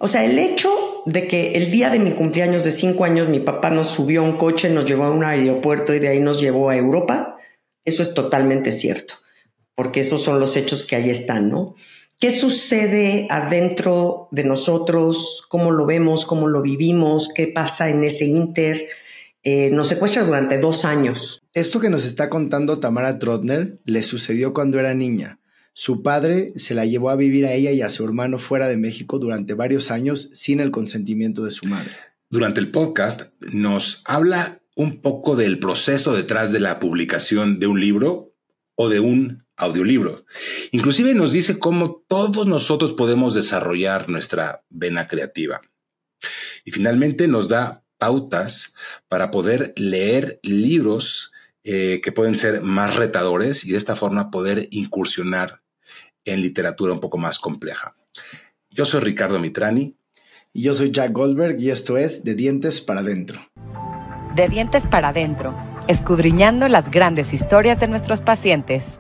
O sea, el hecho de que el día de mi cumpleaños de 5 años mi papá nos subió a un coche, nos llevó a un aeropuerto y de ahí nos llevó a Europa, eso es totalmente cierto, porque esos son los hechos que ahí están, ¿no? ¿Qué sucede adentro de nosotros? ¿Cómo lo vemos? ¿Cómo lo vivimos? ¿Qué pasa en ese inter? Nos secuestra durante 2 años. Esto que nos está contando Tamara Trotner le sucedió cuando era niña. Su padre se la llevó a vivir a ella y a su hermano fuera de México durante varios años sin el consentimiento de su madre. Durante el podcast nos habla un poco del proceso detrás de la publicación de un libro o de un audiolibro. Inclusive nos dice cómo todos nosotros podemos desarrollar nuestra vena creativa. Y finalmente nos da pautas para poder leer libros que pueden ser más retadores y de esta forma poder incursionar en literatura un poco más compleja. Yo soy Ricardo Mitrani. Y yo soy Jack Goldberg y esto es De Dientes para Adentro. De Dientes para Adentro, escudriñando las grandes historias de nuestros pacientes.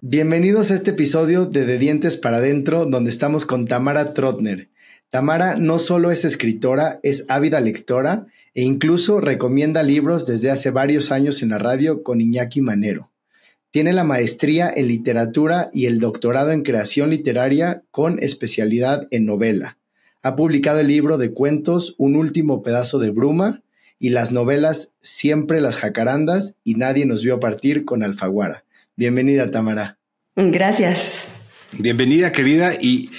Bienvenidos a este episodio de Dientes para Adentro, donde estamos con Tamara Trotner. Tamara no solo es escritora, es ávida lectora e incluso recomienda libros desde hace varios años en la radio con Iñaki Manero. Tiene la maestría en literatura y el doctorado en creación literaria con especialidad en novela. Ha publicado el libro de cuentos Un último pedazo de bruma y las novelas Siempre las jacarandas y Nadie nos vio partir con Alfaguara. Bienvenida, Tamara. Gracias. Bienvenida, querida, y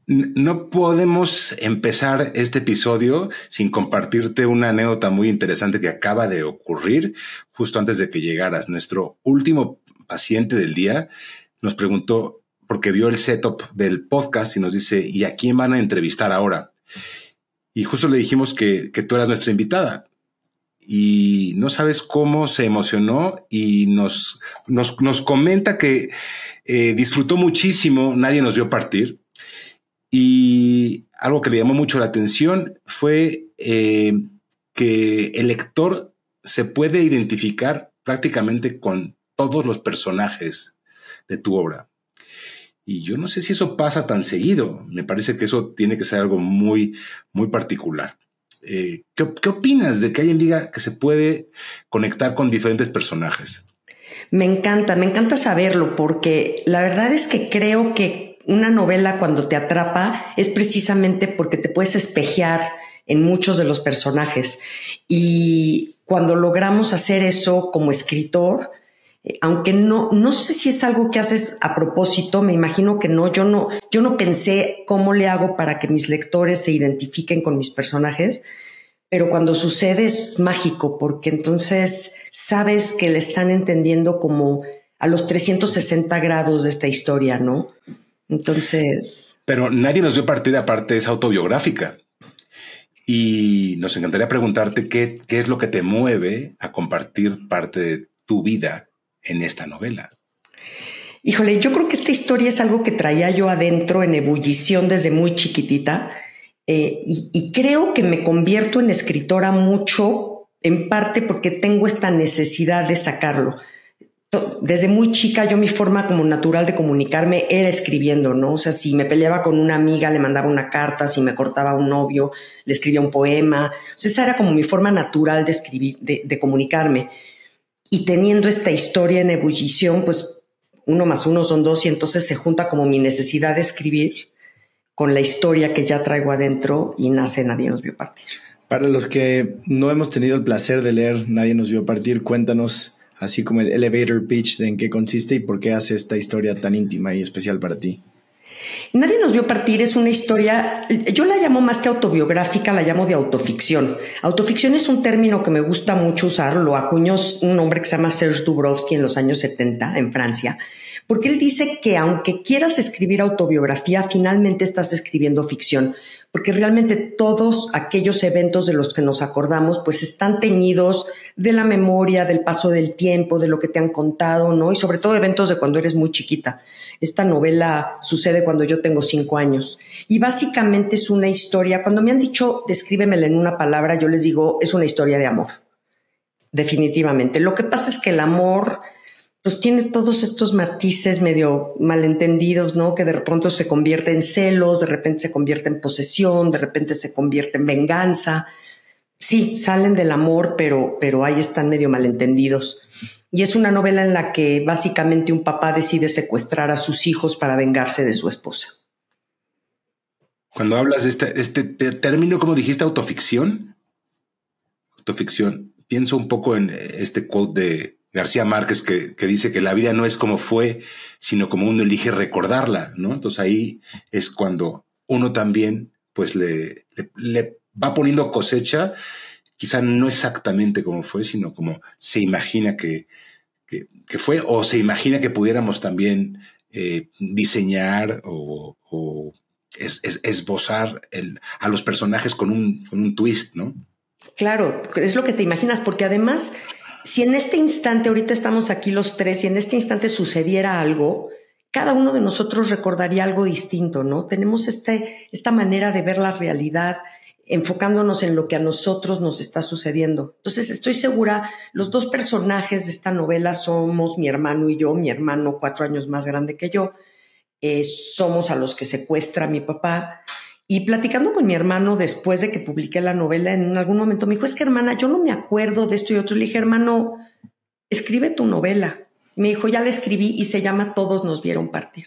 no podemos empezar este episodio sin compartirte una anécdota muy interesante que acaba de ocurrir justo antes de que llegaras. Nuestro último paciente del día nos preguntó, porque vio el setup del podcast y nos dice, ¿y a quién van a entrevistar ahora? Y justo le dijimos que tú eras nuestra invitada. Y no sabes cómo se emocionó y nos comenta que disfrutó muchísimo Nadie nos vio partir. Y algo que le llamó mucho la atención fue que el lector se puede identificar prácticamente con todos los personajes de tu obra. Y yo no sé si eso pasa tan seguido. Me parece que eso tiene que ser algo muy, muy particular. ¿Qué opinas de que alguien diga que se puede conectar con diferentes personajes? Me encanta saberlo porque la verdad es que creo que una novela cuando te atrapa es precisamente porque te puedes espejear en muchos de los personajes. Y cuando logramos hacer eso como escritor, aunque no sé si es algo que haces a propósito, me imagino que no, yo no pensé cómo le hago para que mis lectores se identifiquen con mis personajes, pero cuando sucede es mágico porque entonces sabes que le están entendiendo como a los 360 grados de esta historia, ¿no? Entonces... Pero Nadie nos vio partir, aparte es autobiográfica. Y nos encantaría preguntarte qué es lo que te mueve a compartir parte de tu vida en esta novela. Híjole, yo creo que esta historia es algo que traía yo adentro en ebullición desde muy chiquitita y creo que me convierto en escritora mucho, en parte porque tengo esta necesidad de sacarlo. Desde muy chica yo mi forma como natural de comunicarme era escribiendo, ¿no? O sea, si me peleaba con una amiga le mandaba una carta, si me cortaba un novio le escribía un poema. O sea, esa era como mi forma natural de escribir, de comunicarme. Y teniendo esta historia en ebullición, pues 1 más 1 son 2 y entonces se junta como mi necesidad de escribir con la historia que ya traigo adentro y nace Nadie nos vio partir. Para los que no hemos tenido el placer de leer Nadie nos vio partir, cuéntanos así como el elevator pitch de en qué consiste y por qué hace esta historia tan íntima y especial para ti. Nadie nos vio partir es una historia, yo la llamo más que autobiográfica, la llamo de autoficción. Autoficción es un término que me gusta mucho usar, lo acuñó un hombre que se llama Serge Dubrovsky en los años 70 en Francia, porque él dice que aunque quieras escribir autobiografía, finalmente estás escribiendo ficción, porque realmente todos aquellos eventos de los que nos acordamos pues están teñidos de la memoria, del paso del tiempo, de lo que te han contado, ¿no? Y sobre todo eventos de cuando eres muy chiquita. Esta novela sucede cuando yo tengo 5 años y básicamente es una historia, cuando me han dicho descríbemela en una palabra, yo les digo es una historia de amor, definitivamente. Lo que pasa es que el amor pues tiene todos estos matices medio malentendidos, ¿no? Que de repente se convierte en celos, de repente se convierte en posesión, de repente se convierte en venganza. Sí, salen del amor, pero ahí están medio malentendidos. Y es una novela en la que básicamente un papá decide secuestrar a sus hijos para vengarse de su esposa. Cuando hablas de este término, ¿cómo dijiste? Autoficción. Autoficción. Pienso un poco en este quote de García Márquez que dice que la vida no es como fue, sino como uno elige recordarla, ¿no? Entonces ahí es cuando uno también pues le va poniendo cosecha, quizá no exactamente como fue, sino como se imagina que fue, o se imagina que pudiéramos también diseñar o esbozar a los personajes con un twist, ¿no? Claro, es lo que te imaginas, porque además, si en este instante, ahorita estamos aquí los tres, si en este instante sucediera algo, cada uno de nosotros recordaría algo distinto, ¿no? Tenemos esta manera de ver la realidad enfocándonos en lo que a nosotros nos está sucediendo. Entonces, estoy segura, los dos personajes de esta novela somos mi hermano y yo, mi hermano 4 años más grande que yo, somos a los que secuestra mi papá. Y platicando con mi hermano después de que publiqué la novela, en algún momento me dijo, es que hermana, yo no me acuerdo de esto y otro. Le dije, hermano, escribe tu novela. Me dijo, ya la escribí y se llama Todos nos vieron partir.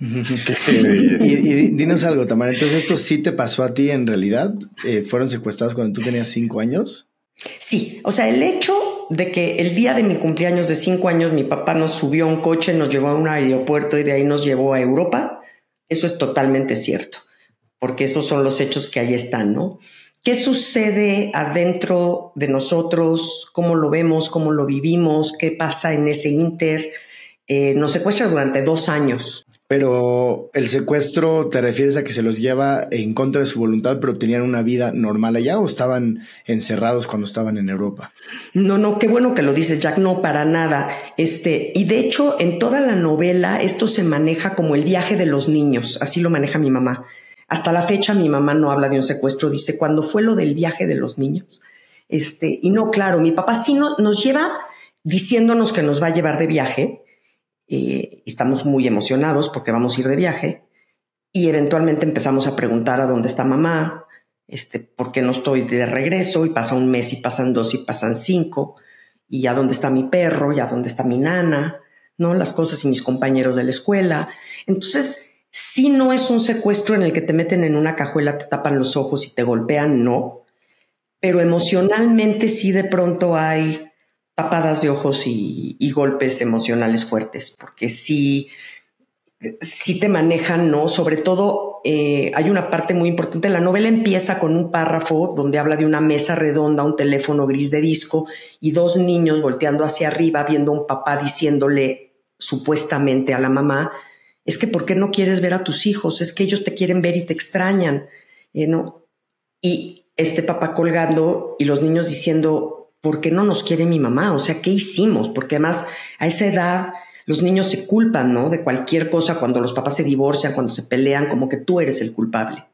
y dinos algo, Tamara, entonces esto sí te pasó a ti en realidad, ¿fueron secuestrados cuando tú tenías 5 años? Sí, o sea, el hecho de que el día de mi cumpleaños de 5 años mi papá nos subió a un coche, nos llevó a un aeropuerto y de ahí nos llevó a Europa, eso es totalmente cierto, porque esos son los hechos que ahí están, ¿no? ¿Qué sucede adentro de nosotros? ¿Cómo lo vemos? ¿Cómo lo vivimos? ¿Qué pasa en ese inter? Nos secuestra durante 2 años. Pero el secuestro, ¿te refieres a que se los lleva en contra de su voluntad, pero tenían una vida normal allá o estaban encerrados cuando estaban en Europa? No, qué bueno que lo dices, Jack, no, para nada. Y de hecho, en toda la novela esto se maneja como el viaje de los niños, así lo maneja mi mamá. Hasta la fecha mi mamá no habla de un secuestro, dice, ¿cuándo fue lo del viaje de los niños? Y no, claro, mi papá sí nos lleva diciéndonos que nos va a llevar de viaje. Estamos muy emocionados porque vamos a ir de viaje y eventualmente empezamos a preguntar a dónde está mamá, por qué no estoy de regreso, y pasa 1 mes y pasan 2 y pasan 5, y a dónde está mi perro, y a dónde está mi nana, ¿no? Las cosas y mis compañeros de la escuela. Entonces, sí, no es un secuestro en el que te meten en una cajuela, te tapan los ojos y te golpean, no, pero emocionalmente sí de pronto hay tapadas de ojos y golpes emocionales fuertes, porque sí te manejan, ¿no? Sobre todo hay una parte muy importante. La novela empieza con un párrafo donde habla de una mesa redonda, un teléfono gris de disco y 2 niños volteando hacia arriba viendo a un papá diciéndole supuestamente a la mamá, es que ¿por qué no quieres ver a tus hijos? Es que ellos te quieren ver y te extrañan, ¿no? Y este papá colgando y los niños diciendo, ¿por qué no nos quiere mi mamá? O sea, ¿qué hicimos? Porque además a esa edad los niños se culpan, ¿no? De cualquier cosa, cuando los papás se divorcian, cuando se pelean, como que tú eres el culpable.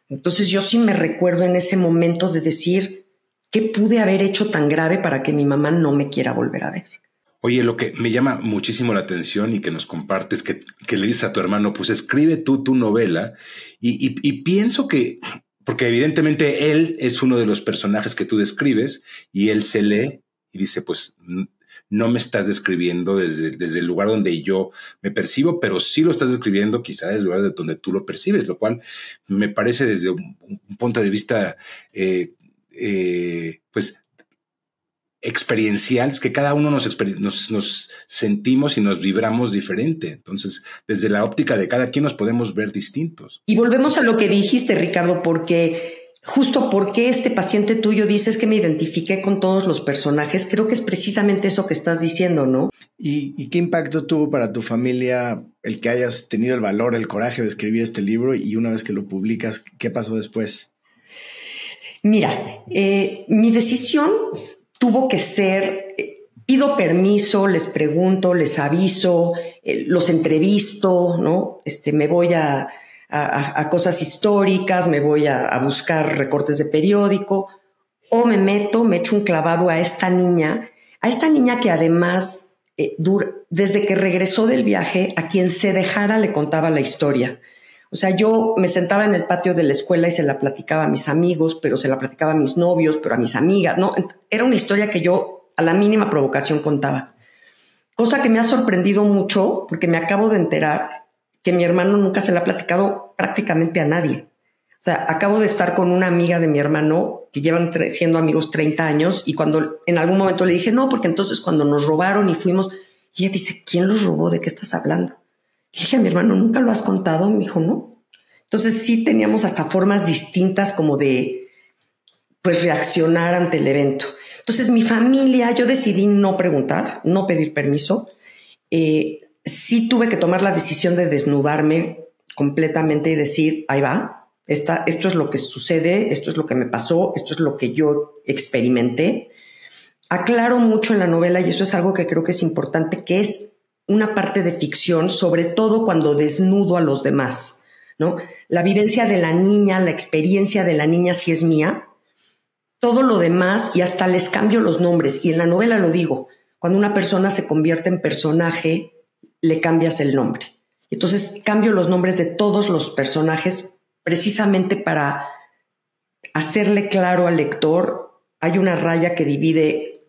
Entonces yo sí me recuerdo en ese momento de decir, ¿qué pude haber hecho tan grave para que mi mamá no me quiera volver a ver? Oye, lo que me llama muchísimo la atención y que nos compartes, que le dices a tu hermano, pues escribe tú tu novela y pienso que, porque evidentemente él es uno de los personajes que tú describes y él se lee y dice, pues no me estás describiendo desde el lugar donde yo me percibo, pero sí lo estás describiendo quizá desde el lugar de donde tú lo percibes, lo cual me parece desde un punto de vista pues experiencial, es que cada uno nos sentimos y nos vibramos diferente. Entonces, desde la óptica de cada quien nos podemos ver distintos. Y volvemos a lo que dijiste, Ricardo, porque justo porque este paciente tuyo dices que me identifiqué con todos los personajes, creo que es precisamente eso que estás diciendo, ¿no? ¿Y qué impacto tuvo para tu familia el que hayas tenido el valor, el coraje de escribir este libro? Y una vez que lo publicas, ¿qué pasó después? Mira, mi decisión tuvo que ser, pido permiso, les pregunto, les aviso, los entrevisto, ¿no? Me voy a cosas históricas, me voy a buscar recortes de periódico, o me echo un clavado a esta niña que además desde que regresó del viaje, a quien se dejara le contaba la historia. O sea, yo me sentaba en el patio de la escuela y se la platicaba a mis amigos, pero se la platicaba a mis novios, pero a mis amigas, ¿no? Era una historia que yo a la mínima provocación contaba. Cosa que me ha sorprendido mucho porque me acabo de enterar que mi hermano nunca se la ha platicado prácticamente a nadie. O sea, acabo de estar con una amiga de mi hermano que llevan siendo amigos 30 años y cuando en algún momento le dije, no, porque entonces cuando nos robaron y fuimos, y ella dice, ¿quién los robó? ¿De qué estás hablando? Le dije a mi hermano, ¿nunca lo has contado? Me dijo, no. Entonces sí teníamos hasta formas distintas como de pues reaccionar ante el evento. Entonces mi familia, yo decidí no preguntar, no pedir permiso. Sí tuve que tomar la decisión de desnudarme completamente y decir, ahí va. Esto es lo que sucede, esto es lo que me pasó, esto es lo que yo experimenté. Aclaro mucho en la novela, y eso es algo que creo que es importante, que es una parte de ficción, sobre todo cuando desnudo a los demás, ¿no? La vivencia de la niña, la experiencia de la niña sí es mía. Todo lo demás, y hasta les cambio los nombres, y en la novela lo digo, cuando una persona se convierte en personaje, le cambias el nombre. Entonces cambio los nombres de todos los personajes precisamente para hacerle claro al lector, hay una raya que divide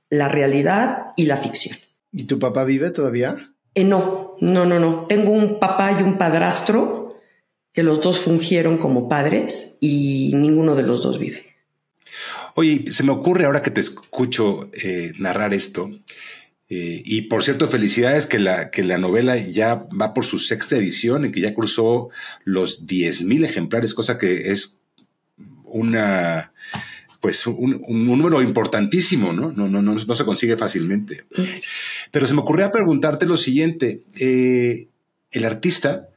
la realidad y la ficción. ¿Y tu papá vive todavía? No. Tengo un papá y un padrastro que los dos fungieron como padres y ninguno de los dos vive. Oye, se me ocurre ahora que te escucho narrar esto, y por cierto, felicidades que la novela ya va por su 6ª edición y que ya cruzó los 10,000 ejemplares, cosa que es un número importantísimo, ¿no? No se consigue fácilmente. Pero se me ocurría preguntarte lo siguiente. El artista,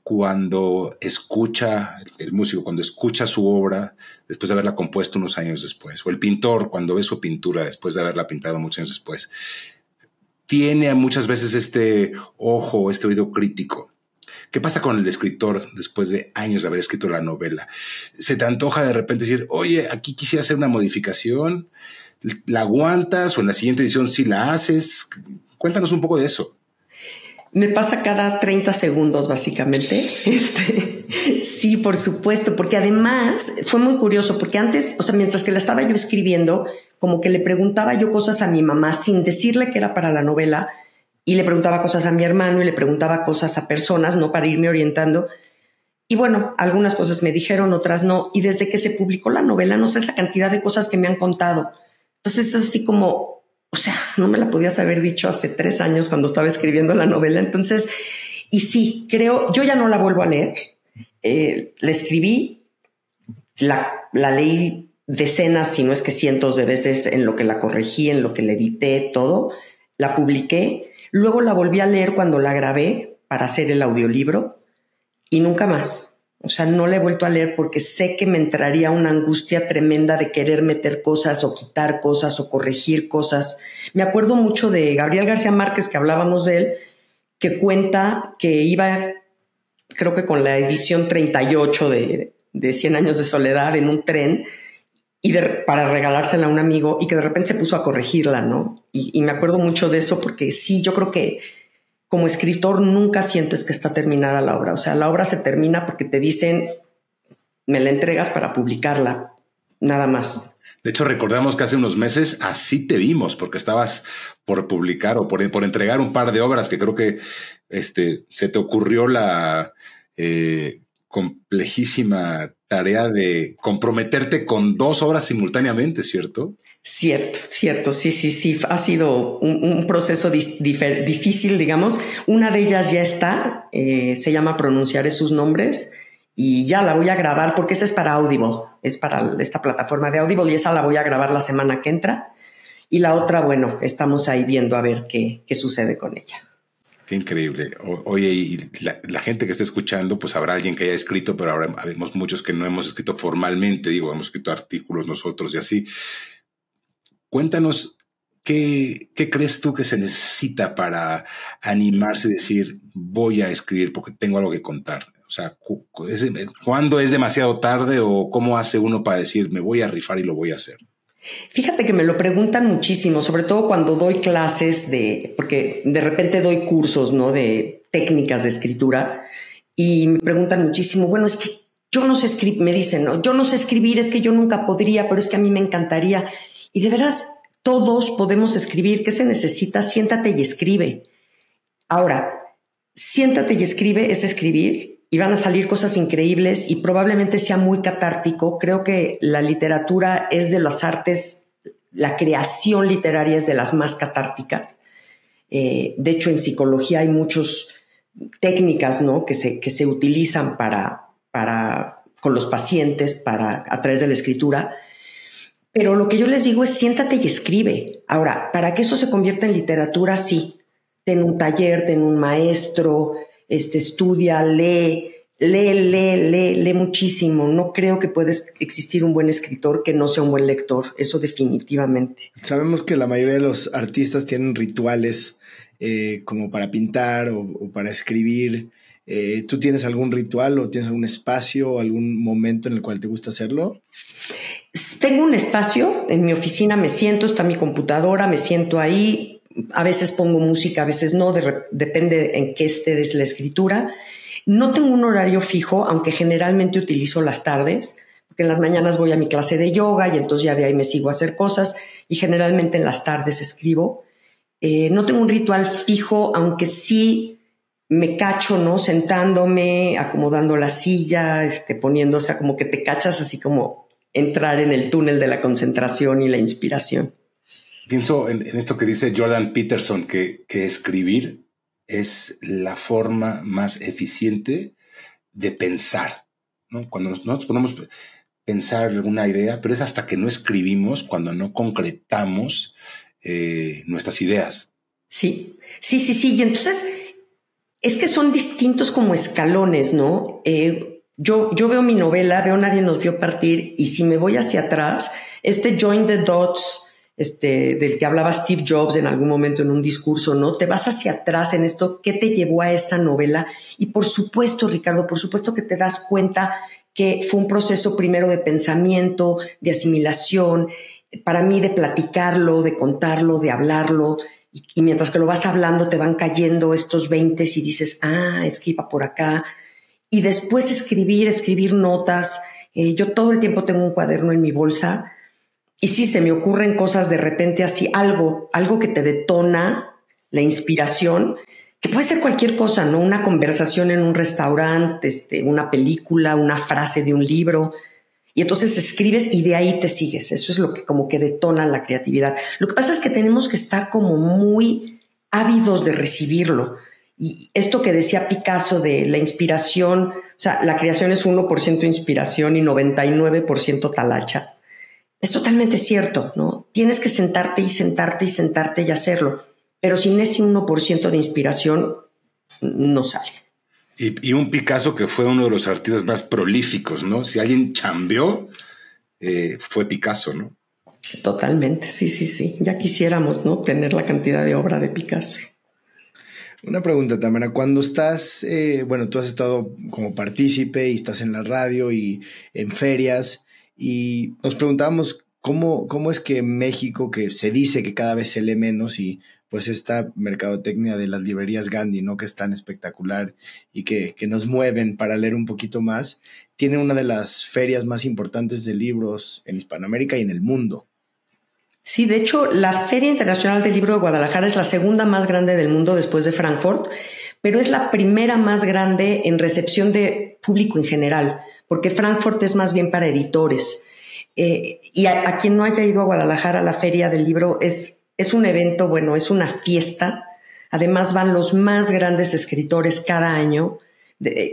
cuando escucha, el músico, cuando escucha su obra después de haberla compuesto unos años después, o el pintor cuando ve su pintura después de haberla pintado muchos años después, tiene muchas veces este ojo, este oído crítico. ¿Qué pasa con el escritor después de años de haber escrito la novela? ¿Se te antoja de repente decir, oye, aquí quisiera hacer una modificación? ¿La aguantas o en la siguiente edición sí la haces? Cuéntanos un poco de eso. Me pasa cada 30 segundos, básicamente. Sí, por supuesto, porque además fue muy curioso, porque antes, o sea, mientras que la estaba yo escribiendo, como que le preguntaba yo cosas a mi mamá sin decirle que era para la novela, y le preguntaba cosas a mi hermano y le preguntaba cosas a personas, ¿no? Para irme orientando. Y bueno, algunas cosas me dijeron, otras no. Y desde que se publicó la novela, no sé la cantidad de cosas que me han contado. Entonces es así como, o sea, no me la podías haber dicho hace 3 años cuando estaba escribiendo la novela. Entonces, y sí, creo, yo ya no la vuelvo a leer. La escribí, la leí decenas, si no es que cientos de veces en lo que la corregí, en lo que la edité, todo. La publiqué. Luego la volví a leer cuando la grabé para hacer el audiolibro y nunca más. O sea, no la he vuelto a leer porque sé que me entraría una angustia tremenda de querer meter cosas o quitar cosas o corregir cosas. Me acuerdo mucho de Gabriel García Márquez, que hablábamos de él, que cuenta que iba, creo que con la edición 38 de 100 años de soledad en un tren para regalársela a un amigo y que de repente se puso a corregirla, ¿no? Y me acuerdo mucho de eso porque sí, yo creo que como escritor nunca sientes que está terminada la obra. O sea, la obra se termina porque te dicen, me la entregas para publicarla, nada más. De hecho, recordamos que hace unos meses así te vimos porque estabas por publicar o por entregar un par de obras que creo que se te ocurrió la complejísima tarea de comprometerte con 2 obras simultáneamente, ¿cierto? Cierto. Sí. Ha sido un proceso difícil, digamos. Una de ellas ya está, se llama Pronunciaré sus nombres y ya la voy a grabar porque esa es para Audible, es para esta plataforma de Audible y esa la voy a grabar la semana que entra. Y la otra, bueno, estamos ahí viendo a ver qué sucede con ella. Qué increíble. Oye, y la gente que está escuchando, pues habrá alguien que haya escrito, pero habemos muchos que no hemos escrito formalmente, hemos escrito artículos nosotros y así. Cuéntanos, ¿qué crees tú que se necesita para animarse y decir, voy a escribir porque tengo algo que contar? O sea, ¿cuándo es demasiado tarde o cómo hace uno para decir, me voy a rifar y lo voy a hacer? Fíjate que me lo preguntan muchísimo, sobre todo cuando doy clases porque de repente doy cursos, ¿no? De técnicas de escritura y me preguntan muchísimo, bueno, es que yo no sé escribir, me dicen, no, yo no sé escribir, es que yo nunca podría, pero es que a mí me encantaría. Y de veras, todos podemos escribir. ¿Qué se necesita? Siéntate y escribe. Ahora, siéntate y escribe es escribir y van a salir cosas increíbles y probablemente sea muy catártico. Creo que la literatura es de las artes, la creación literaria es de las más catárticas. De hecho, en psicología hay muchas técnicas, ¿no? que se utilizan con los pacientes a través de la escritura. Pero lo que yo les digo es siéntate y escribe. Ahora, para que eso se convierta en literatura, sí. Ten un taller, ten un maestro, estudia, lee muchísimo. No creo que pueda existir un buen escritor que no sea un buen lector. Eso definitivamente. Sabemos que la mayoría de los artistas tienen rituales como para pintar o para escribir. ¿Tú tienes algún ritual o tienes algún espacio o algún momento en el cual te gusta hacerlo? Tengo un espacio en mi oficina, me siento, está mi computadora, me siento ahí. A veces pongo música, a veces no, depende en qué esté la escritura. No tengo un horario fijo, aunque generalmente utilizo las tardes, porque en las mañanas voy a mi clase de yoga y entonces ya de ahí me sigo a hacer cosas y generalmente en las tardes escribo. No tengo un ritual fijo, aunque sí me cacho, ¿no? Sentándome, acomodando la silla, poniéndose, como que te cachas así como entrar en el túnel de la concentración y la inspiración. Pienso en esto que dice Jordan Peterson, que escribir es la forma más eficiente de pensar, ¿no? Cuando nosotros podemos pensar una idea, pero es hasta que no escribimos, cuando no concretamos nuestras ideas. Sí. Y entonces es que son distintos como escalones, ¿no? Yo veo mi novela, veo Nadie nos vio partir y si me voy hacia atrás, Join the Dots, del que hablaba Steve Jobs en algún momento en un discurso, ¿no? Te vas hacia atrás en esto, ¿qué te llevó a esa novela? Y por supuesto, Ricardo, por supuesto que te das cuenta que fue un proceso primero de pensamiento, de asimilación, para mí de platicarlo, de contarlo, de hablarlo, y mientras que lo vas hablando te van cayendo estos 20 y dices, es que iba por acá. Y después escribir notas. Yo todo el tiempo tengo un cuaderno en mi bolsa y sí, se me ocurren cosas de repente así, algo que te detona la inspiración, que puede ser cualquier cosa, ¿no? Una conversación en un restaurante, una película, una frase de un libro. Y entonces escribes y de ahí te sigues. Eso es lo que como que detona la creatividad. Lo que pasa es que tenemos que estar como muy ávidos de recibirlo. Y esto que decía Picasso de la inspiración, o sea, la creación es 1% inspiración y 99% talacha. Es totalmente cierto, ¿no? Tienes que sentarte y hacerlo. Pero sin ese 1% de inspiración no sale. Y un Picasso que fue uno de los artistas más prolíficos, ¿no? Si alguien chambeó, fue Picasso, ¿no? Totalmente, sí. Ya quisiéramos, ¿no? Tener la cantidad de obra de Picasso. Una pregunta, Tamara. Cuando estás, tú has estado como partícipe y estás en la radio y en ferias y nos preguntábamos cómo es que México, que se dice que cada vez se lee menos y pues esta mercadotecnia de las librerías Gandhi, ¿no? Que es tan espectacular y que nos mueven para leer un poquito más, tiene una de las ferias más importantes de libros en Hispanoamérica y en el mundo. Sí, de hecho, la Feria Internacional del Libro de Guadalajara es la segunda más grande del mundo después de Frankfurt, pero es la primera más grande en recepción de público en general, porque Frankfurt es más bien para editores. Y a quien no haya ido a Guadalajara, la Feria del Libro es un evento, es una fiesta. Además van los más grandes escritores cada año.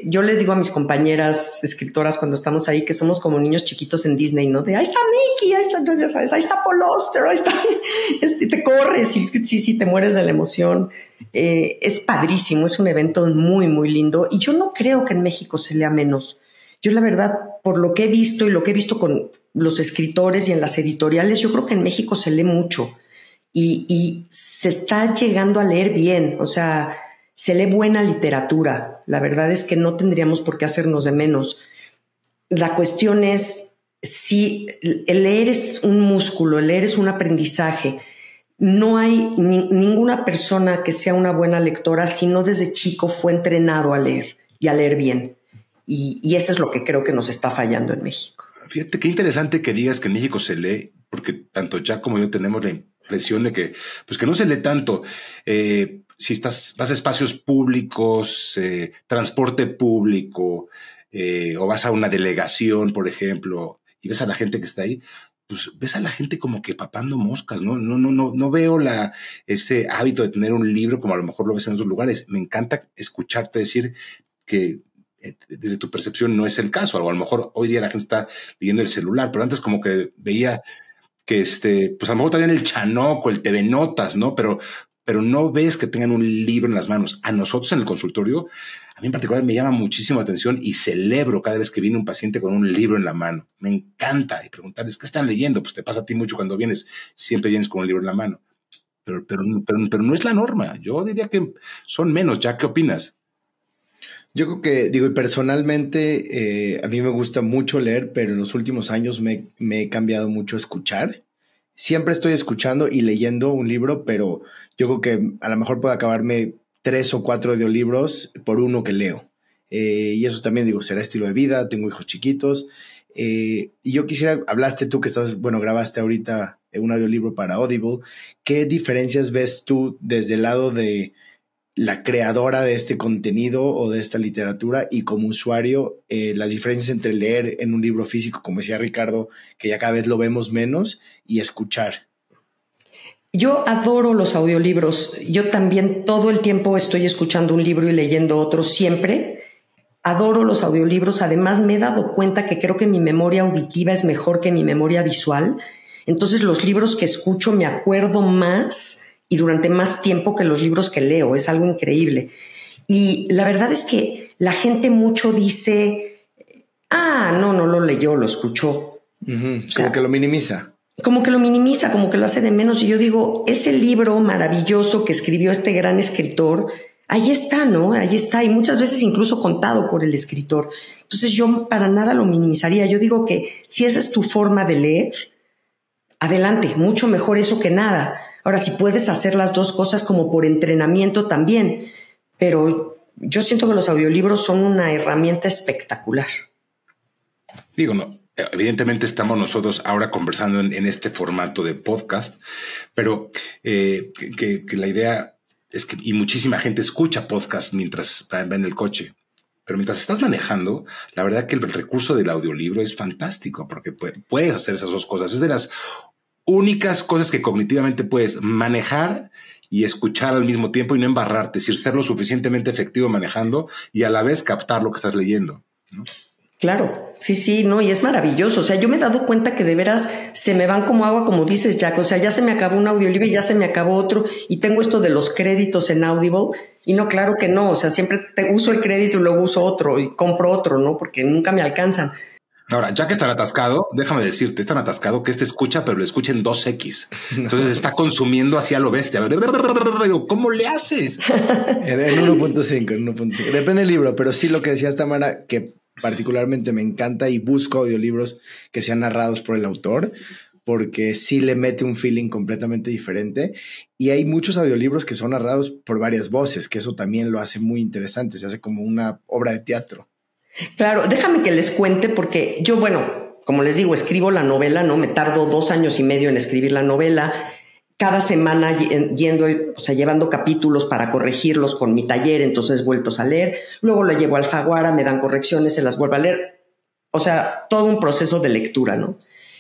Yo les digo a mis compañeras escritoras cuando estamos ahí que somos como niños chiquitos en Disney, ¿no? De ahí está Mickey, ahí está, ya sabes, ahí está Paul Auster, ahí está, te corres y sí, te mueres de la emoción. Es padrísimo, es un evento muy, muy lindo y yo no creo que en México se lea menos. Yo la verdad, por lo que he visto y lo que he visto con los escritores y en las editoriales, yo creo que en México se lee mucho y se está llegando a leer bien, o sea, se lee buena literatura. La verdad es que no tendríamos por qué hacernos de menos. La cuestión es sí, el leer es un músculo, el leer es un aprendizaje. No hay ninguna persona que sea una buena lectora si no desde chico fue entrenado a leer y a leer bien. Y eso es lo que creo que nos está fallando en México. Fíjate qué interesante que digas que en México se lee, porque tanto Jack como yo tenemos la impresión de que, pues que no se lee tanto. Si vas a espacios públicos, transporte público, o vas a una delegación, por ejemplo, y ves a la gente que está ahí, pues ves a la gente como que papando moscas, ¿no? No veo este hábito de tener un libro como a lo mejor lo ves en otros lugares. Me encanta escucharte decir que desde tu percepción no es el caso. O a lo mejor hoy día la gente está leyendo el celular, pero antes como que veía que pues a lo mejor tenían el Chanoc o el TV Notas, ¿no? Pero no ves que tengan un libro en las manos. A nosotros en el consultorio, a mí en particular me llama muchísimo la atención y celebro cada vez que viene un paciente con un libro en la mano. Me encanta. Y preguntarles, ¿qué están leyendo? Pues te pasa a ti mucho cuando vienes, siempre vienes con un libro en la mano. Pero no es la norma. Yo diría que son menos. ¿Ya qué opinas? Yo creo que, y personalmente a mí me gusta mucho leer, pero en los últimos años me he cambiado mucho a escuchar. Siempre estoy escuchando y leyendo un libro, pero yo creo que a lo mejor puedo acabarme 3 o 4 audiolibros por uno que leo. Y eso también, será estilo de vida, tengo hijos chiquitos. Y yo quisiera, hablaste tú que grabaste ahorita un audiolibro para Audible. ¿Qué diferencias ves tú desde el lado de la creadora de este contenido o de esta literatura y como usuario, las diferencias entre leer en un libro físico, como decía Ricardo, que ya cada vez lo vemos menos, y escuchar? Yo adoro los audiolibros. Yo también todo el tiempo estoy escuchando un libro y leyendo otro, siempre. Adoro los audiolibros. Además, me he dado cuenta que creo que mi memoria auditiva es mejor que mi memoria visual. Entonces, los libros que escucho me acuerdo más y durante más tiempo que los libros que leo. Es algo increíble. Y la verdad es que la gente mucho dice, no lo leyó, lo escuchó. O sea, como que lo minimiza. Como que lo minimiza, como que lo hace de menos. Y yo digo, ese libro maravilloso que escribió este gran escritor, ahí está, ¿no? Ahí está. Y muchas veces incluso contado por el escritor. Entonces yo para nada lo minimizaría. Yo digo que si esa es tu forma de leer, adelante, mucho mejor eso que nada. Ahora, si puedes hacer las dos cosas como por entrenamiento también. Pero yo siento que los audiolibros son una herramienta espectacular. No. Evidentemente estamos nosotros ahora conversando en este formato de podcast, pero que la idea es que, y muchísima gente escucha podcast mientras va en el coche, pero mientras estás manejando, la verdad que el recurso del audiolibro es fantástico porque puedes hacer esas dos cosas. Es de las únicas cosas que cognitivamente puedes manejar y escuchar al mismo tiempo y no embarrarte, es decir, ser lo suficientemente efectivo manejando y a la vez captar lo que estás leyendo, ¿no? Claro, sí, no, y es maravilloso. O sea, yo me he dado cuenta que de veras se me van como agua, como dices, Jack. O sea, ya se me acabó un audiolibro y ya se me acabó otro. Y tengo esto de los créditos en Audible. Y no, claro que no. O sea, siempre uso el crédito y luego uso otro y compro otro, ¿no? Porque nunca me alcanzan. Ahora, ya que están atascado, déjame decirte, es tan atascado que escucha, pero lo escucha en 2X. Entonces está consumiendo así a lo bestia. ¿Cómo le haces? En 1.5. Depende del libro, pero sí lo que decías, Tamara, que particularmente me encanta y busco audiolibros que sean narrados por el autor, porque sí le mete un feeling completamente diferente. Y hay muchos audiolibros que son narrados por varias voces, que eso también lo hace muy interesante, se hace como una obra de teatro. Claro, déjame que les cuente porque yo, como les digo, escribo la novela, ¿no? Me tardo 2 años y medio en escribir la novela. Cada semana llevando capítulos para corregirlos con mi taller, entonces vueltos a leer. Luego la llevo a Alfaguara, me dan correcciones, se las vuelvo a leer. O sea, todo un proceso de lectura, ¿no?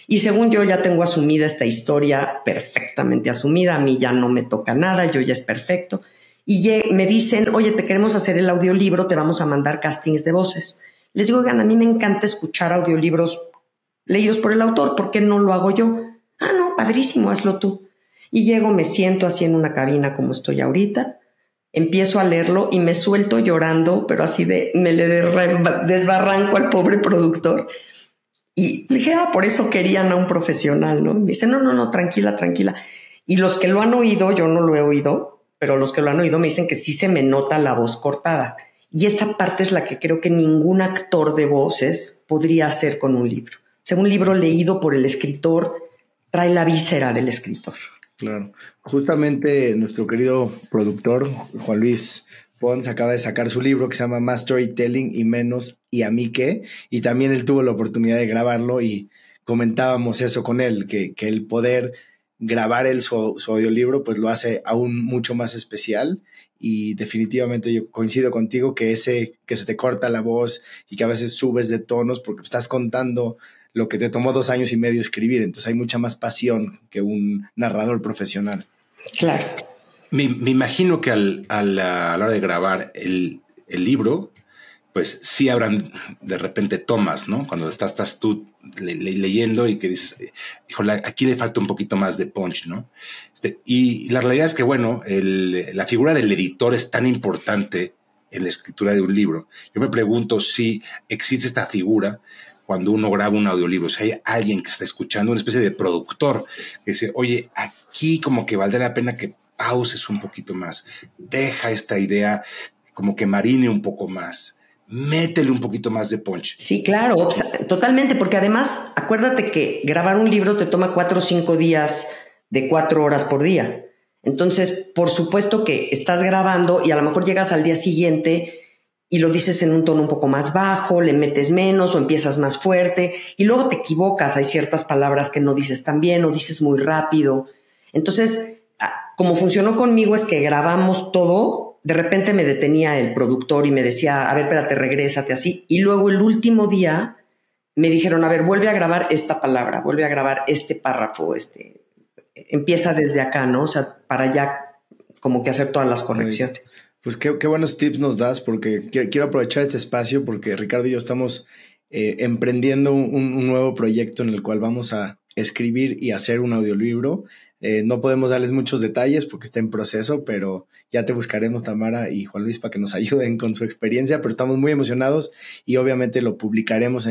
Y según yo ya tengo asumida esta historia, perfectamente asumida. A mí ya no me toca nada, yo ya es perfecto. Y me dicen, oye, te queremos hacer el audiolibro, te vamos a mandar castings de voces. Les digo, oigan, a mí me encanta escuchar audiolibros leídos por el autor, ¿por qué no lo hago yo? No, padrísimo, hazlo tú. Y llego, me siento así en una cabina como estoy ahorita, empiezo a leerlo y me suelto llorando, pero así me le desbarranco al pobre productor. Y le dije, por eso querían a un profesional, ¿no? Y me dice, no, tranquila. Y los que lo han oído, yo no lo he oído, pero los que lo han oído me dicen que sí se me nota la voz cortada. Y esa parte es la que creo que ningún actor de voces podría hacer con un libro. un libro leído por el escritor trae la víscera del escritor. Claro. Justamente nuestro querido productor, Juan Luis Pons, acaba de sacar su libro que se llama Más Storytelling y Menos y a mí qué, y también él tuvo la oportunidad de grabarlo y comentábamos eso con él, que el poder grabar su audiolibro pues lo hace aún mucho más especial, y definitivamente yo coincido contigo que que se te corta la voz y que a veces subes de tonos porque estás contando lo que te tomó 2 años y medio escribir, entonces hay mucha más pasión que un narrador profesional. Claro. Me imagino que a la hora de grabar el libro, pues sí habrán de repente tomas, ¿no? Cuando estás tú leyendo y que dices, híjole, aquí le falta un poquito más de punch, ¿no? Y la realidad es que, bueno, la figura del editor es tan importante en la escritura de un libro. Yo me pregunto si existe esta figura cuando uno graba un audiolibro. O sea, hay alguien que está escuchando, una especie de productor que dice, oye, aquí como que valdría la pena que pauses un poquito más, deja esta idea como que marine un poco más, métele un poquito más de punch. Sí, claro, totalmente, porque además acuérdate que grabar un libro te toma 4 o 5 días de 4 horas por día. Entonces, por supuesto que estás grabando y a lo mejor llegas al día siguiente y lo dices en un tono un poco más bajo, le metes menos o empiezas más fuerte y luego te equivocas, hay ciertas palabras que no dices tan bien o dices muy rápido. Entonces, como funcionó conmigo es que grabamos todo, de repente me detenía el productor y me decía, a ver, espérate, regrésate así. Y luego el último día me dijeron, a ver, vuelve a grabar esta palabra, vuelve a grabar este párrafo, empieza desde acá, ¿no? O sea, para ya como que hacer todas las correcciones. Pues qué buenos tips nos das, porque quiero aprovechar este espacio porque Ricardo y yo estamos emprendiendo un nuevo proyecto en el cual vamos a escribir y hacer un audiolibro. No podemos darles muchos detalles porque está en proceso, pero ya te buscaremos, Tamara y Juan Luis, para que nos ayuden con su experiencia, pero estamos muy emocionados y obviamente lo publicaremos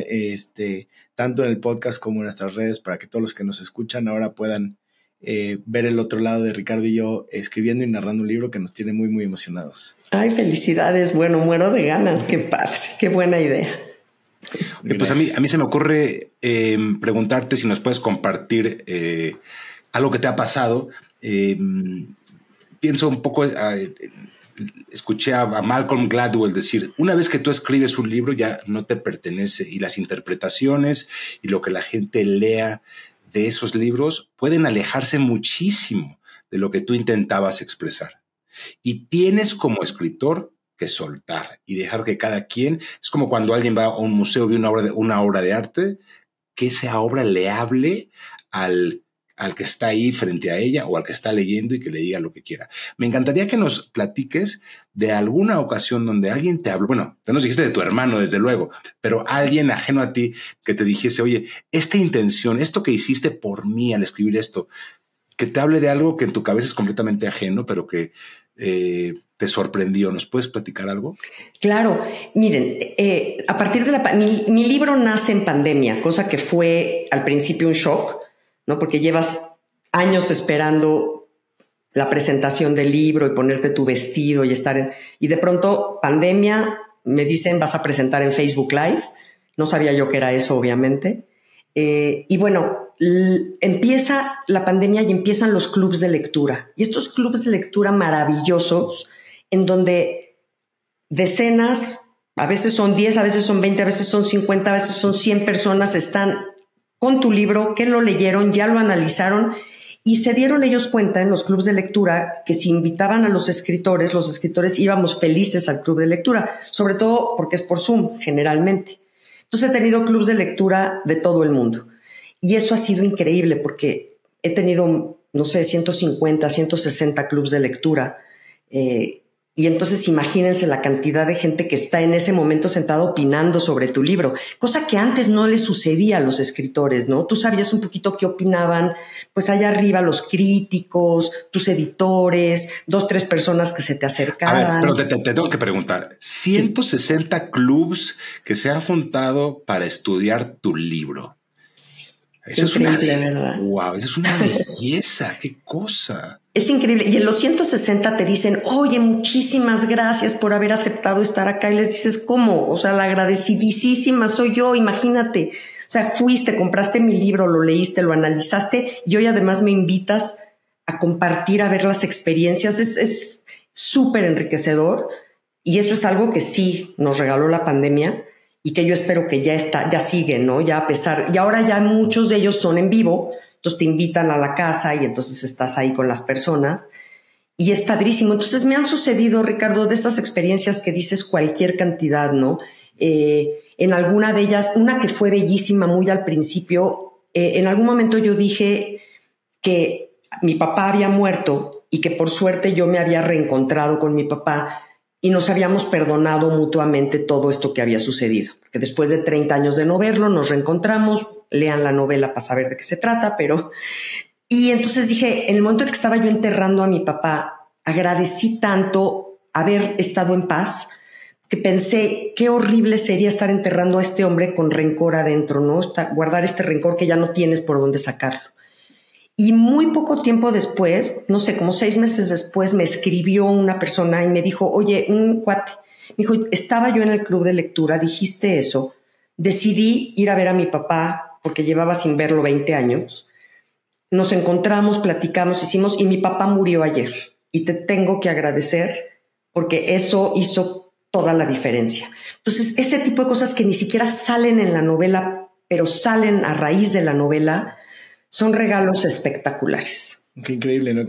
tanto en el podcast como en nuestras redes para que todos los que nos escuchan ahora puedan ver el otro lado de Ricardo y yo escribiendo y narrando un libro que nos tiene muy, muy emocionados. Ay, felicidades. Bueno, muero de ganas. Qué padre. Qué buena idea. Pues a mí se me ocurre preguntarte si nos puedes compartir algo que te ha pasado. Pienso un poco, escuché a Malcolm Gladwell decir, una vez que tú escribes un libro ya no te pertenece y las interpretaciones y lo que la gente lea de esos libros pueden alejarse muchísimo de lo que tú intentabas expresar. Y tienes como escritor que soltar y dejar que cada quien, es como cuando alguien va a un museo, ve una obra de arte, que esa obra le hable al que está ahí frente a ella o al que está leyendo y que le diga lo que quiera. Me encantaría que nos platiques de alguna ocasión donde alguien te habló, bueno, te nos dijiste de tu hermano, desde luego, pero alguien ajeno a ti que te dijese, oye, esta intención, esto que hiciste por mí al escribir esto, que te hable de algo que en tu cabeza es completamente ajeno, pero que te sorprendió. ¿Nos puedes platicar algo? Claro, miren, a partir de mi libro nace en pandemia, cosa que fue al principio un shock, ¿no? Porque llevas años esperando la presentación del libro y ponerte tu vestido y y de pronto pandemia, me dicen vas a presentar en Facebook Live. No sabía yo que era eso, obviamente. Y bueno, empieza la pandemia y empiezan los clubs de lectura. Y estos clubs de lectura maravillosos en donde decenas, a veces son 10, a veces son 20, a veces son 50, a veces son 100 personas están con tu libro, que lo leyeron, ya lo analizaron y se dieron ellos cuenta en los clubs de lectura que si invitaban a los escritores íbamos felices al club de lectura, sobre todo porque es por Zoom generalmente. Entonces he tenido clubs de lectura de todo el mundo y eso ha sido increíble porque he tenido, no sé, 150, 160 clubs de lectura y entonces imagínense la cantidad de gente que está en ese momento sentada opinando sobre tu libro, cosa que antes no le sucedía a los escritores, ¿no? Tú sabías un poquito qué opinaban, pues allá arriba los críticos, tus editores, 2, 3 personas que se te acercaban. A ver, pero te tengo que preguntar, 160 sí. Clubs que se han juntado para estudiar tu libro. Sí. Eso increíble, es ¿verdad? Wow, eso es una belleza, qué cosa. Es increíble. Y en los 160 te dicen, oye, muchísimas gracias por haber aceptado estar acá. Y les dices, ¿cómo? O sea, la agradecidísima soy yo, imagínate. O sea, fuiste, compraste mi libro, lo leíste, lo analizaste y hoy además me invitas a compartir, a ver las experiencias. Es súper enriquecedor y eso es algo que sí nos regaló la pandemia y que yo espero que ya sigue, ¿no? Ya a pesar, y ahora ya muchos de ellos son en vivo, entonces te invitan a la casa y entonces estás ahí con las personas y es padrísimo. Entonces me han sucedido, Ricardo, de esas experiencias que dices cualquier cantidad, ¿no? En alguna de ellas, una que fue bellísima muy al principio, en algún momento yo dije que mi papá había muerto y que por suerte yo me había reencontrado con mi papá y nos habíamos perdonado mutuamente todo esto que había sucedido. Porque después de 30 años de no verlo, nos reencontramos, lean la novela para saber de qué se trata, pero... Y entonces dije, en el momento en que estaba yo enterrando a mi papá, agradecí tanto haber estado en paz, que pensé qué horrible sería estar enterrando a este hombre con rencor adentro, ¿no? Guardar este rencor que ya no tienes por dónde sacarlo. Y muy poco tiempo después, no sé, como 6 meses después, me escribió una persona y me dijo, oye, un cuate, me dijo, estaba yo en el club de lectura, dijiste eso, decidí ir a ver a mi papá porque llevaba sin verlo 20 años. Nos encontramos, platicamos, hicimos, y mi papá murió ayer. Y te tengo que agradecer porque eso hizo toda la diferencia. Entonces, ese tipo de cosas que ni siquiera salen en la novela, pero salen a raíz de la novela, son regalos espectaculares. Qué increíble, ¿no?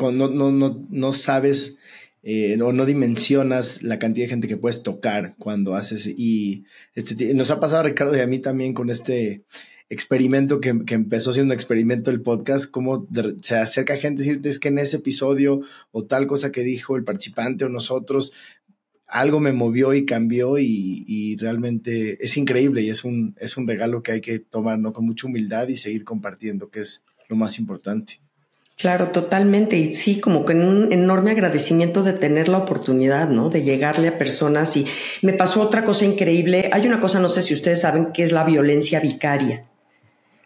No sabes no dimensionas la cantidad de gente que puedes tocar cuando haces. Y nos ha pasado a Ricardo y a mí también con este experimento que empezó siendo un experimento el podcast, cómo se acerca gente a decirte es que en ese episodio o tal cosa que dijo el participante o nosotros, algo me movió y cambió y realmente es increíble y es un regalo que hay que tomar, ¿no? Con mucha humildad y seguir compartiendo, que es lo más importante. Claro, totalmente. Y sí, como que en un enorme agradecimiento de tener la oportunidad, ¿no? De llegarle a personas. Y me pasó otra cosa increíble. Hay una cosa, no sé si ustedes saben, que es la violencia vicaria.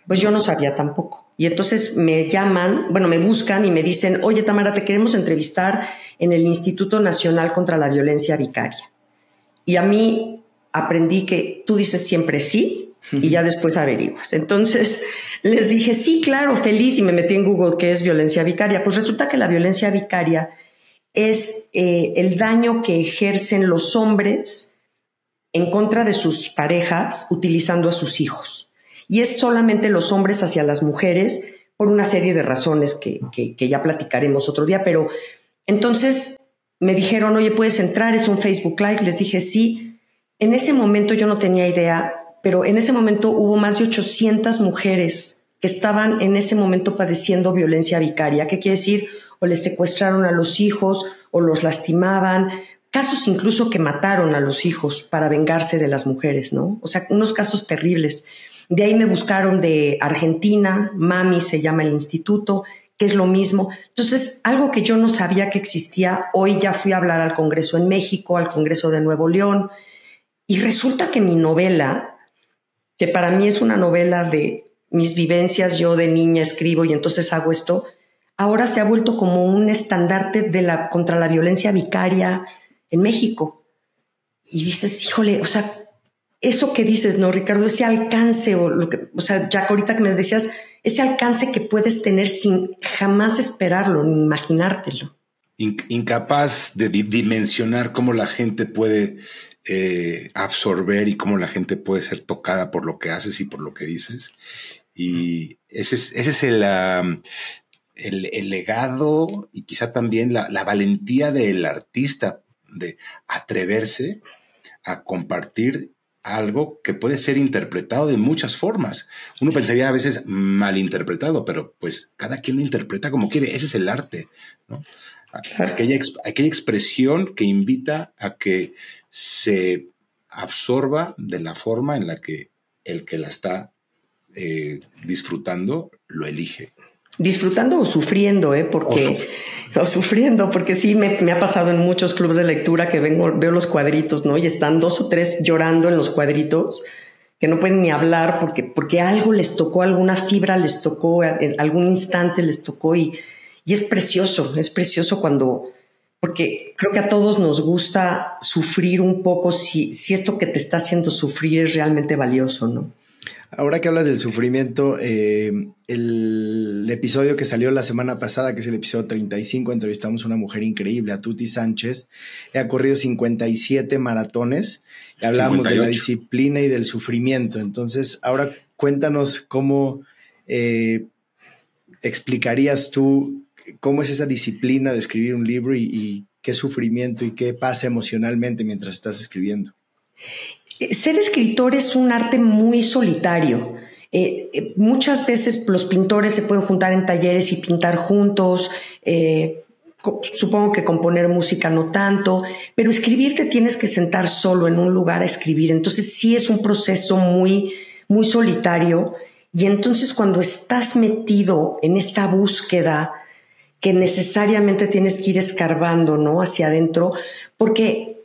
Pues yo no sabía tampoco. Y entonces me llaman, me buscan y me dicen, oye, Tamara, te queremos entrevistar en el Instituto Nacional contra la Violencia Vicaria. Y a mí aprendí que tú dices siempre sí y ya después averiguas. Entonces les dije, sí, claro, feliz, y me metí en Google qué es violencia vicaria. Pues resulta que la violencia vicaria es el daño que ejercen los hombres en contra de sus parejas utilizando a sus hijos. Y es solamente los hombres hacia las mujeres por una serie de razones que ya platicaremos otro día. Pero entonces me dijeron, oye, ¿puedes entrar? Es un Facebook Live. Les dije, sí. En ese momento yo no tenía idea, pero en ese momento hubo más de 800 mujeres que estaban en ese momento padeciendo violencia vicaria. ¿Qué quiere decir? O les secuestraron a los hijos o los lastimaban. Casos incluso que mataron a los hijos para vengarse de las mujeres, ¿no? O sea, unos casos terribles. De ahí me buscaron de Argentina, MAMI se llama el instituto, que es lo mismo. Entonces, algo que yo no sabía que existía, hoy ya fui a hablar al Congreso en México, al Congreso de Nuevo León, y resulta que mi novela, que para mí es una novela de mis vivencias, yo de niña escribo y entonces hago esto, ahora se ha vuelto como un estandarte contra la violencia vicaria en México. Y dices, híjole, o sea, eso que dices, ¿no, Ricardo? Ese alcance, Jack, ahorita que me decías, ese alcance que puedes tener sin jamás esperarlo, ni imaginártelo. Incapaz de dimensionar cómo la gente puede absorber y cómo la gente puede ser tocada por lo que haces y por lo que dices. Y ese es el legado y quizá también la valentía del artista de atreverse a compartir algo que puede ser interpretado de muchas formas. Uno pensaría a veces malinterpretado, pero pues cada quien lo interpreta como quiere. Ese es el arte, ¿no? Claro. Aquella expresión que invita a que se absorba de la forma en la que el que la está disfrutando lo elige. Disfrutando o sufriendo, o sufriendo, porque sí me ha pasado en muchos clubes de lectura que veo los cuadritos, ¿no? Y están 2 o 3 llorando en los cuadritos, que no pueden ni hablar porque algo les tocó, alguna fibra les tocó, en algún instante les tocó y es precioso porque creo que a todos nos gusta sufrir un poco si esto que te está haciendo sufrir es realmente valioso, ¿no? Ahora que hablas del sufrimiento, el episodio que salió la semana pasada, que es el episodio 35, entrevistamos a una mujer increíble, a Tuti Sánchez. Ha corrido 57 maratones y hablábamos 58. De la disciplina y del sufrimiento. Entonces, ahora cuéntanos cómo explicarías tú cómo es esa disciplina de escribir un libro y qué sufrimiento y qué pasa emocionalmente mientras estás escribiendo. Ser escritor es un arte muy solitario. Muchas veces los pintores se pueden juntar en talleres y pintar juntos. Supongo que componer música no tanto, pero escribir te tienes que sentar solo en un lugar a escribir. Entonces sí es un proceso muy, muy solitario. Y entonces cuando estás metido en esta búsqueda que necesariamente tienes que ir escarbando, ¿no? Hacia adentro, porque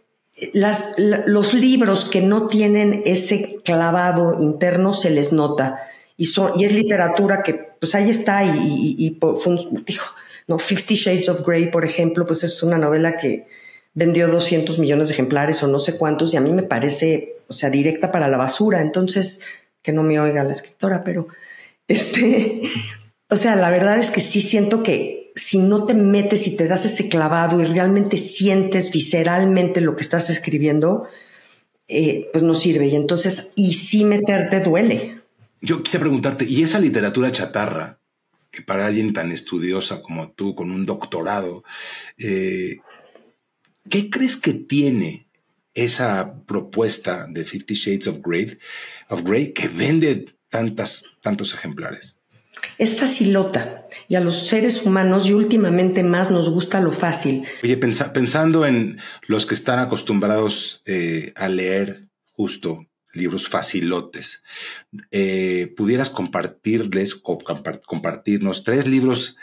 los libros que no tienen ese clavado interno se les nota y es literatura que pues ahí está no, 50 Shades of Grey, por ejemplo, pues es una novela que vendió 200 millones de ejemplares o no sé cuántos y a mí me parece, o sea, directa para la basura. Entonces, que no me oiga la escritora, pero o sea, la verdad es que sí siento que si no te metes y te das ese clavado y realmente sientes visceralmente lo que estás escribiendo, pues no sirve. Y entonces, y sí meterte duele. Yo quise preguntarte, ¿y esa literatura chatarra, que para alguien tan estudiosa como tú, con un doctorado, ¿qué crees que tiene esa propuesta de 50 Shades of Grey que vende tantos ejemplares? Es facilota y a los seres humanos y últimamente más nos gusta lo fácil. Oye, pensando en los que están acostumbrados a leer justo libros facilotes, ¿pudieras compartirnos 3 libros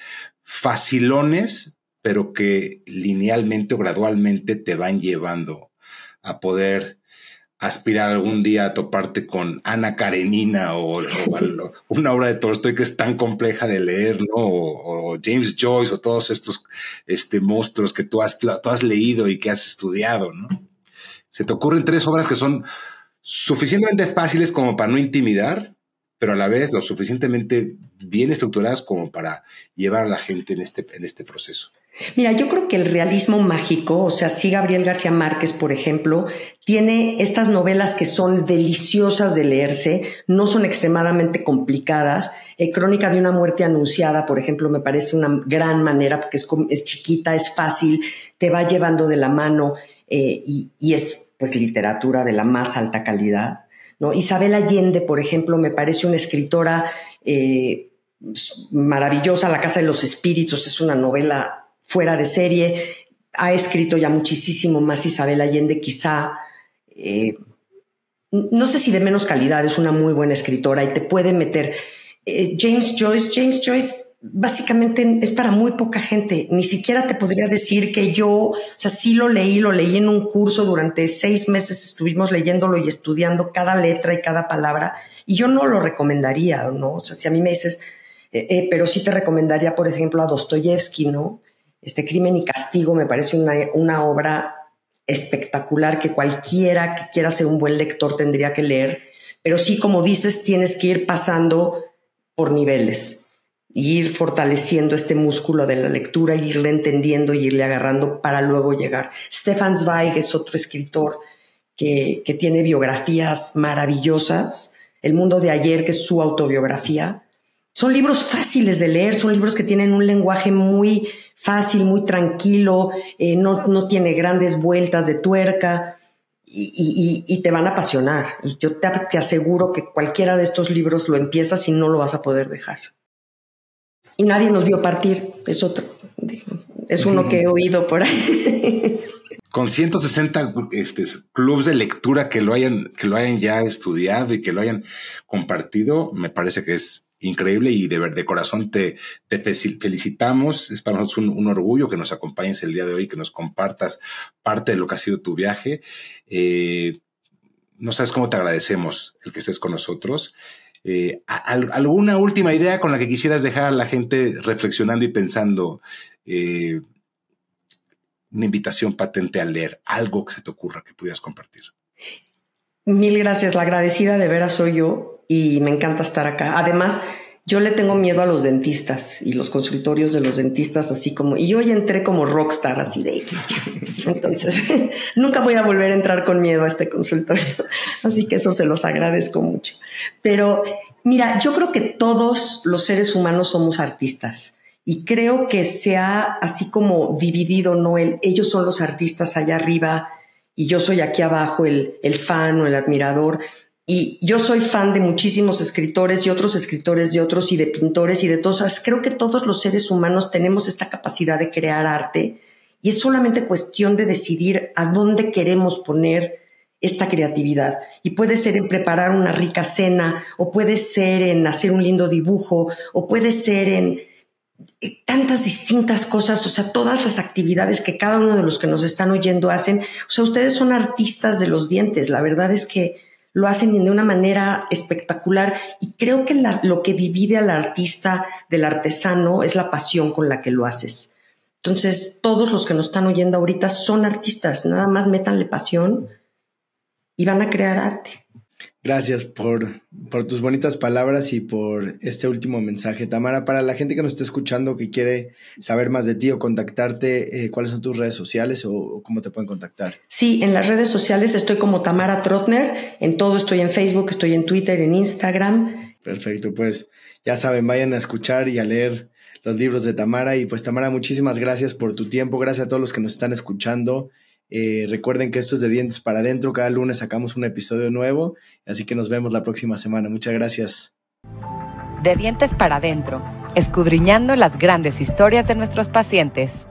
facilones, pero que linealmente o gradualmente te van llevando a poder aspirar algún día a toparte con Ana Karenina o una obra de Tolstoy que es tan compleja de leer, ¿no? O James Joyce o todos estos monstruos que tú has leído y que has estudiado, ¿no? ¿Se te ocurren 3 obras que son suficientemente fáciles como para no intimidar, pero a la vez lo suficientemente bien estructuradas como para llevar a la gente en este proceso? Mira, yo creo que el realismo mágico, o sea, sí, Gabriel García Márquez, por ejemplo, tiene estas novelas que son deliciosas de leerse, no son extremadamente complicadas. Crónica de una muerte anunciada, por ejemplo, me parece una gran manera porque es chiquita, es fácil, te va llevando de la mano y es pues literatura de la más alta calidad, ¿no? Isabel Allende, por ejemplo, me parece una escritora maravillosa. La Casa de los Espíritus es una novela fuera de serie. Ha escrito ya muchísimo más Isabel Allende, quizá, no sé si de menos calidad, es una muy buena escritora y te puede meter. James Joyce básicamente es para muy poca gente. Ni siquiera te podría decir que yo, o sea, sí lo leí en un curso durante 6 meses, estuvimos leyéndolo y estudiando cada letra y cada palabra, y yo no lo recomendaría, ¿no? O sea, si a mí me dices, pero sí te recomendaría, por ejemplo, a Dostoyevsky, ¿no? Crimen y Castigo me parece una obra espectacular que cualquiera que quiera ser un buen lector tendría que leer, pero sí, como dices, tienes que ir pasando por niveles, ir fortaleciendo este músculo de la lectura, irle entendiendo y irle agarrando para luego llegar. Stefan Zweig es otro escritor que tiene biografías maravillosas. El mundo de ayer, que es su autobiografía. Son libros fáciles de leer, son libros que tienen un lenguaje muy fácil, muy tranquilo, no tiene grandes vueltas de tuerca y te van a apasionar. Y yo te aseguro que cualquiera de estos libros lo empiezas y no lo vas a poder dejar. Y nadie nos vio partir, es uno que he oído por ahí. Con 160 clubs de lectura que lo hayan ya estudiado y que lo hayan compartido, me parece que es increíble y de corazón te felicitamos. Es para nosotros un orgullo que nos acompañes el día de hoy, que nos compartas parte de lo que ha sido tu viaje. No sabes cómo te agradecemos el que estés con nosotros. ¿Alguna última idea con la que quisieras dejar a la gente reflexionando y pensando? Una invitación patente a leer, algo que se te ocurra que pudieras compartir. Mil gracias, la agradecida de veras soy yo. y me encanta estar acá. Además, yo le tengo miedo a los dentistas y los consultorios de los dentistas, así como, y hoy entré como rockstar, así de, entonces nunca voy a volver a entrar con miedo a este consultorio, así que eso se los agradezco mucho. Pero mira, yo creo que todos los seres humanos somos artistas y creo que se ha así como dividido, ¿no? Ellos son los artistas allá arriba y yo soy aquí abajo el fan o el admirador. Y yo soy fan de muchísimos escritores y otros escritores de otros y de pintores y de todos. Creo que todos los seres humanos tenemos esta capacidad de crear arte y es solamente cuestión de decidir a dónde queremos poner esta creatividad. Y puede ser en preparar una rica cena, o puede ser en hacer un lindo dibujo, o puede ser en tantas distintas cosas, o sea, todas las actividades que cada uno de los que nos están oyendo hacen. O sea, ustedes son artistas de los dientes. La verdad es que lo hacen de una manera espectacular y creo que lo que divide al artista del artesano es la pasión con la que lo haces. Entonces, todos los que nos están oyendo ahorita son artistas, nada más métanle pasión y van a crear arte. Gracias por tus bonitas palabras y por este último mensaje. Tamara, para la gente que nos está escuchando, que quiere saber más de ti o contactarte, ¿cuáles son tus redes sociales o cómo te pueden contactar? Sí, en las redes sociales estoy como Tamara Trotner, en todo estoy en Facebook, estoy en Twitter, en Instagram. Perfecto, pues ya saben, vayan a escuchar y a leer los libros de Tamara. Y pues Tamara, muchísimas gracias por tu tiempo, gracias a todos los que nos están escuchando. Recuerden que esto es de Dientes para Adentro, cada lunes sacamos un episodio nuevo, así que nos vemos la próxima semana. Muchas gracias. De Dientes para Adentro, escudriñando las grandes historias de nuestros pacientes.